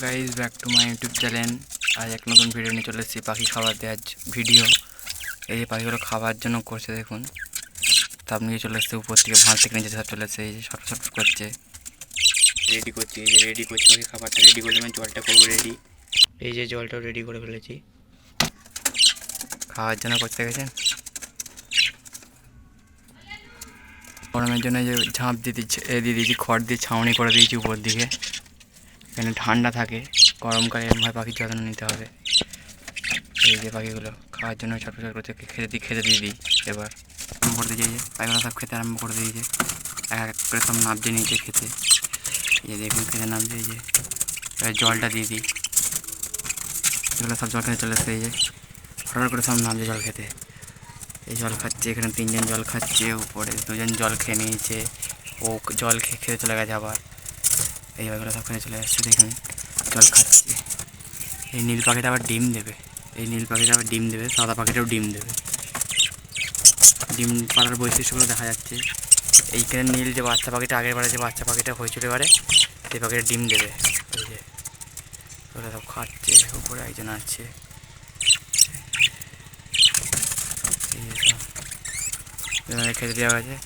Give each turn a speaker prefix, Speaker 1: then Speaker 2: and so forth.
Speaker 1: Guys back to my YouTube channel. আজ এক নতুন ভিডিও নিয়ে চলে এসেছি পাখি খাবার দেওয়ার ভিডিও। এই যে পাখিগুলো খাবার জন্য করছে দেখুন, তাপ নিয়ে চলে এসছে উপর থেকে, ভাঁড় থেকে নিচে সব চলে এসছে। এই যে শর্ট শর্ট করছে, রেডি করছি। এই যে রেডি করছি পাখি খাবারটা রেডি করলে আমি জলটা করবো রেডি। এই যে জলটাও রেডি করে ফেলেছি, খাওয়ার জন্য করতে গেছেন। গরমের জন্য যে ঝাঁপ দিয়ে দিয়েছি, খড় দিয়ে ছাউনি করে দিয়েছি উপর দিকে, এখানে ঠান্ডা থাকে। গরমকালে এরমভাবে পাখির যত্ন নিতে হবে। এই যে পাখিগুলো খাওয়ার জন্য ছোটো ছোটো করতে খেতে দিয়ে দিই। এবার আরম্ভ করে দিয়েছে, যে পাখিগুলো সব খেতে আরম্ভ করে দিয়েছে, এক এক করে সব নামতে নিয়েছে খেতে। এই যে দেখুন খেতে নামছে। এই যে এবার জলটা দিয়ে দিই, এগুলো সব জল খেতে চলে এসছে। এই যে হঠাৎ করে সব নামছে জল খেতে। এই জল খাচ্ছে, এখানে তিনজন জল খাচ্ছে, উপরে দুজন জল খেয়ে নিয়েছে, ও জল খেতে চলে গেছে আবার। এই পাখিগুলো সব খেতে চলে আসছে, দেখুন জল খাচ্ছে। এই নীল পাখিটা আবার ডিম দেবে, সাদা পাখিটাও ডিম দেবে। ডিম পাড়ার বৈশিষ্ট্যগুলো দেখা যাচ্ছে। এইখানে নীল যে বাচ্চা পাখিটা, আগের বারে যে বাচ্চা পাখিটা হয়েছিল, এবারে সেই পাখিটা ডিম দেবে। ওই যে ওরা সব খাচ্ছে, উপরে একজন আছে। এই যে সব এবারে খেতে দেওয়া হয়েছে।